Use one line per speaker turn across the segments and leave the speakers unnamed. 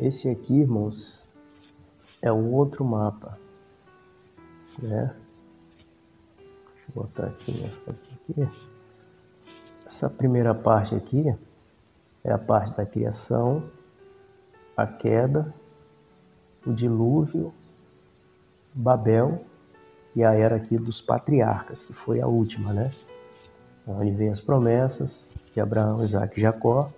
Esse aqui, irmãos, é um outro mapa, né? Deixa eu botar aqui minha foto aqui. Essa primeira parte aqui é a parte da criação, a queda, o dilúvio, Babel e a era aqui dos patriarcas, que foi a última, né? Onde vem as promessas de Abraão, Isaac e Jacó.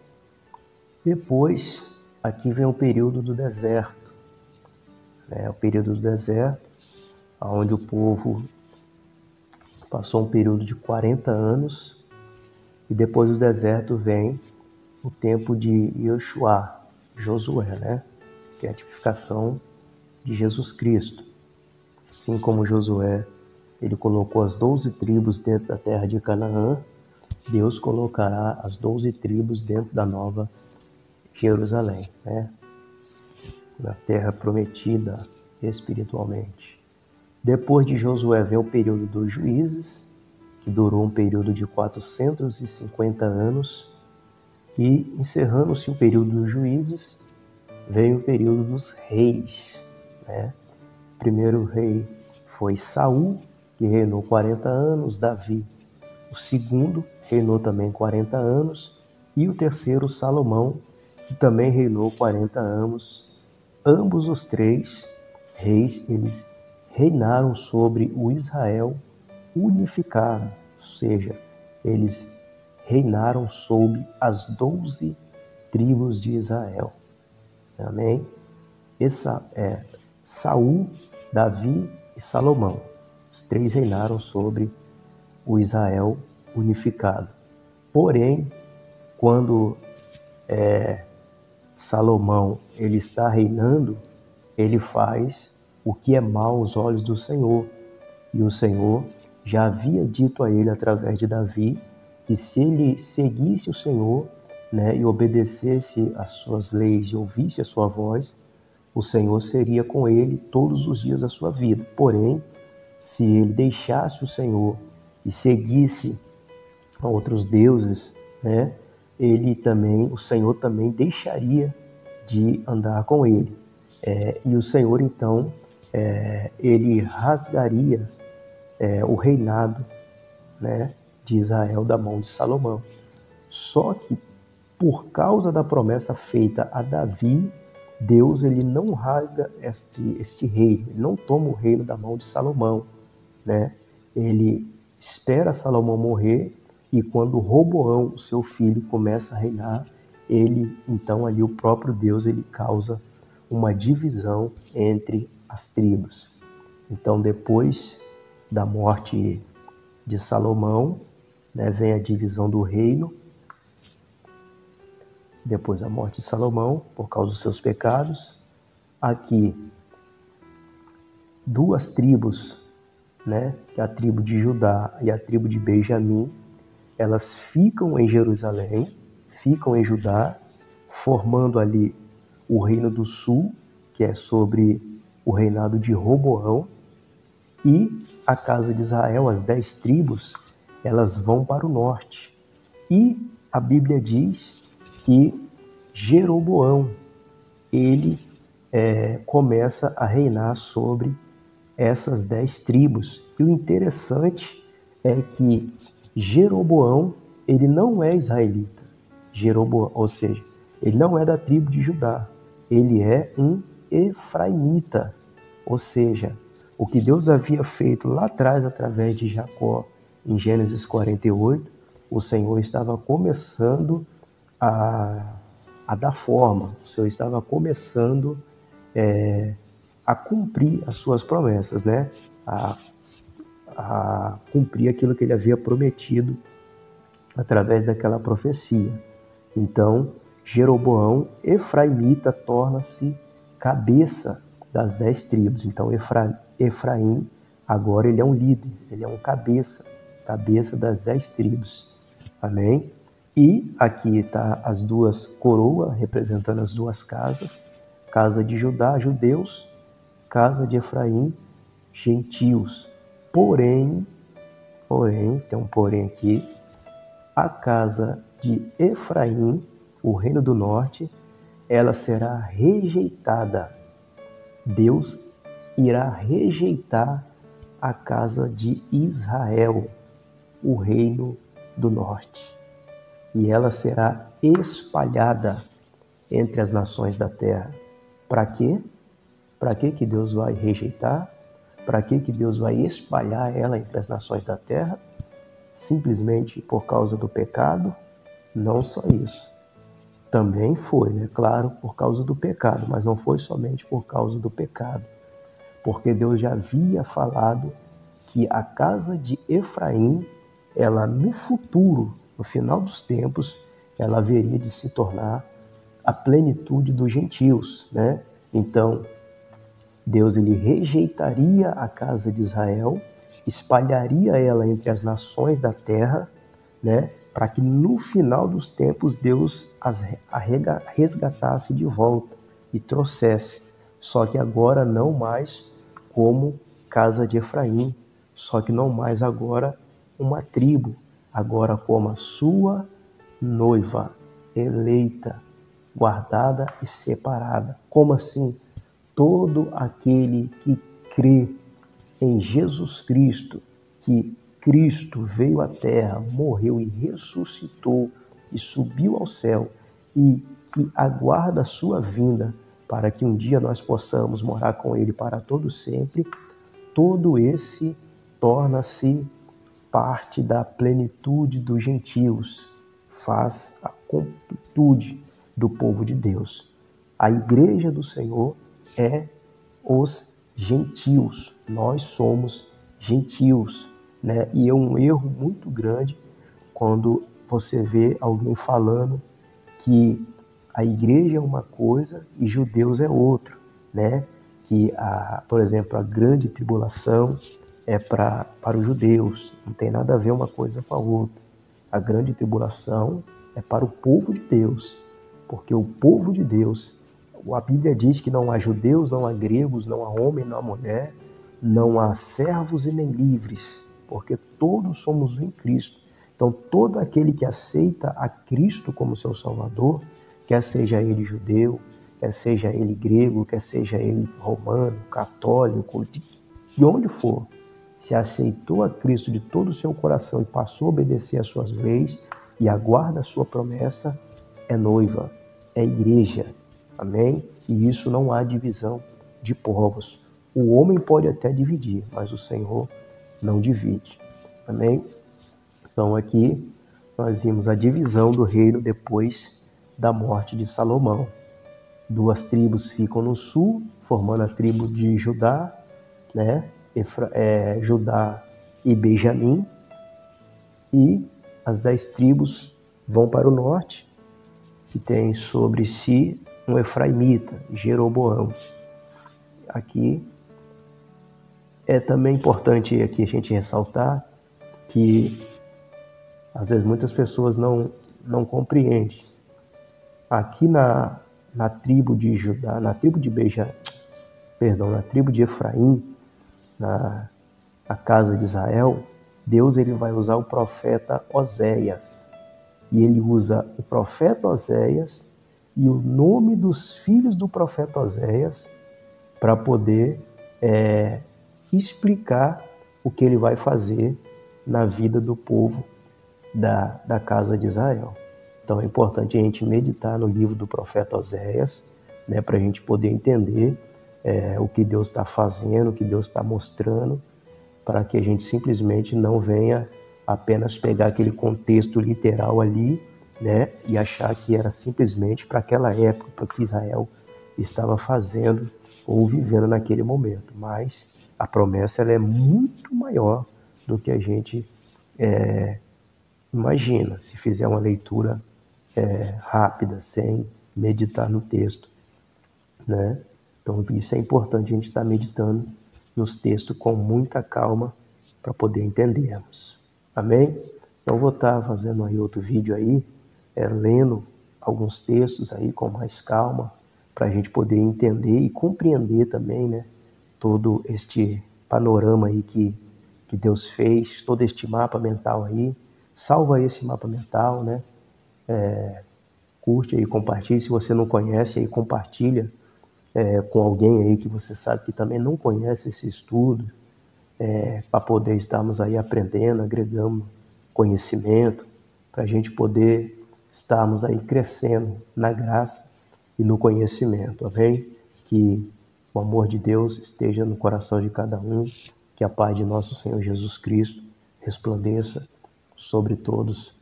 Depois, aqui vem o período do deserto, né? O período do deserto, onde o povo passou um período de 40 anos, e depois do deserto vem o tempo de Yeshua, Josué, né? Que é a tipificação de Jesus Cristo. Assim como Josué, ele colocou as 12 tribos dentro da terra de Canaã, Deus colocará as 12 tribos dentro da nova Jerusalém, né? Na terra prometida espiritualmente. Depois de Josué vem o período dos juízes, que durou um período de 450 anos, e encerrando-se o período dos juízes, vem o período dos reis, né? O primeiro rei foi Saul, que reinou 40 anos, Davi. O segundo reinou também 40 anos, e o terceiro, Salomão, que também reinou 40 anos. Ambos os três reis, eles reinaram sobre o Israel unificado, ou seja, eles reinaram sobre as 12 tribos de Israel. Amém? Essa é Saul, Davi e Salomão. Os três reinaram sobre o Israel unificado. Porém, quando Salomão ele está reinando, ele faz o que é mal aos olhos do Senhor. E o Senhor já havia dito a ele através de Davi que se ele seguisse o Senhor, né, e obedecesse às suas leis e ouvisse a sua voz, o Senhor seria com ele todos os dias da sua vida. Porém, se ele deixasse o Senhor e seguisse a outros deuses, né, o Senhor também deixaria de andar com ele. E o Senhor, então, ele rasgaria o reinado, né, de Israel da mão de Salomão. Só que, por causa da promessa feita a Davi, Deus ele não rasga este reino, ele não toma o reino da mão de Salomão, né? Ele espera Salomão morrer, e quando Roboão, seu filho, começa a reinar, então ali o próprio Deus ele causa uma divisão entre as tribos. Então, depois da morte de Salomão, né, vem a divisão do reino. Depois da morte de Salomão, por causa dos seus pecados, aqui duas tribos, né, a tribo de Judá e a tribo de Benjamim, elas ficam em Jerusalém, ficam em Judá, formando ali o reino do sul, que é sobre o reinado de Roboão, e a casa de Israel, as 10 tribos, elas vão para o norte. E a Bíblia diz que Jeroboão, ele começa a reinar sobre essas 10 tribos. E o interessante é que Jeroboão, ele não é israelita. Jeroboão, ou seja, ele não é da tribo de Judá. Ele é um efraimita. Ou seja, o que Deus havia feito lá atrás através de Jacó, em Gênesis 48, o Senhor estava começando a dar forma. O Senhor estava começando a cumprir as suas promessas, né? A cumprir aquilo que ele havia prometido através daquela profecia. Então, Jeroboão, efraimita, torna-se cabeça das 10 tribos. Então, Efraim, agora ele é um líder, ele é um cabeça das 10 tribos. Amém? E aqui está as duas coroas, representando as duas casas. Casa de Judá, judeus. Casa de Efraim, gentios. Porém, tem um porém aqui, a casa de Efraim, o reino do norte, ela será rejeitada. Deus irá rejeitar a casa de Israel, o reino do norte, e ela será espalhada entre as nações da terra. Para quê? Para que Deus vai rejeitar? Para que Deus vai espalhar ela entre as nações da terra? Simplesmente por causa do pecado? Não só isso. Também foi, claro, por causa do pecado, mas não foi somente por causa do pecado. Porque Deus já havia falado que a casa de Efraim, ela no futuro, no final dos tempos, ela haveria de se tornar a plenitude dos gentios, Então, Deus ele rejeitaria a casa de Israel, espalharia ela entre as nações da terra, para que no final dos tempos Deus as resgatasse de volta e trouxesse. Só que agora não mais como casa de Efraim, só que não mais agora uma tribo, agora como a sua noiva, eleita, guardada e separada. Como assim? Todo aquele que crê em Jesus Cristo, que Cristo veio à terra, morreu e ressuscitou e subiu ao céu e que aguarda a sua vinda para que um dia nós possamos morar com Ele para todo sempre, todo esse torna-se parte da plenitude dos gentios, faz a completude do povo de Deus. A igreja do Senhor é os gentios, nós somos gentios, E é um erro muito grande quando você vê alguém falando que a igreja é uma coisa e judeus é outra, Que, por exemplo, a grande tribulação é para os judeus, não tem nada a ver uma coisa com a outra. A grande tribulação é para o povo de Deus, porque o povo de Deus, a Bíblia diz que não há judeus, não há gregos, não há homem, não há mulher, não há servos e nem livres, porque todos somos um em Cristo. Então, todo aquele que aceita a Cristo como seu Salvador, quer seja ele judeu, quer seja ele grego, quer seja ele romano, católico, de onde for, se aceitou a Cristo de todo o seu coração e passou a obedecer às suas leis e aguarda a sua promessa, é noiva, é igreja. Amém? E isso não há divisão de povos. O homem pode até dividir, mas o Senhor não divide. Amém? Então aqui nós vimos a divisão do reino depois da morte de Salomão. 2 tribos ficam no sul, formando a tribo de Judá, Judá e Benjamim, e as 10 tribos vão para o norte, que tem sobre si um efraimita, Jeroboão. Aqui é também importante aqui a gente ressaltar que às vezes muitas pessoas não compreendem. Aqui na tribo de Judá, na tribo de na tribo de Efraim, na casa de Israel, Deus ele vai usar o profeta Oséias. E ele usa o profeta Oséias e o nome dos filhos do profeta Oséias para poder explicar o que ele vai fazer na vida do povo da casa de Israel. Então é importante a gente meditar no livro do profeta Oséias, para a gente poder entender o que Deus está fazendo, o que Deus está mostrando, para que a gente simplesmente não venha apenas pegar aquele contexto literal ali, e achar que era simplesmente para aquela época, para o que Israel estava fazendo ou vivendo naquele momento. Mas a promessa ela é muito maior do que a gente imagina, se fizer uma leitura rápida, sem meditar no texto, Então isso é importante, a gente estar meditando nos textos com muita calma para poder entendermos. Amém? Então vou estar fazendo aí outro vídeo aí, lendo alguns textos aí com mais calma, para a gente poder entender e compreender também, todo este panorama aí que Deus fez, todo este mapa mental aí. Salva esse mapa mental, curte aí, compartilhe. Se você não conhece, aí compartilha com alguém aí que você sabe que também não conhece esse estudo, para poder estarmos aí aprendendo, agregando conhecimento, para a gente poder estarmos aí crescendo na graça e no conhecimento, amém? Que o amor de Deus esteja no coração de cada um, que a paz de nosso Senhor Jesus Cristo resplandeça sobre todos,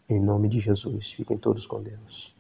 em nome de Jesus. Fiquem todos com Deus.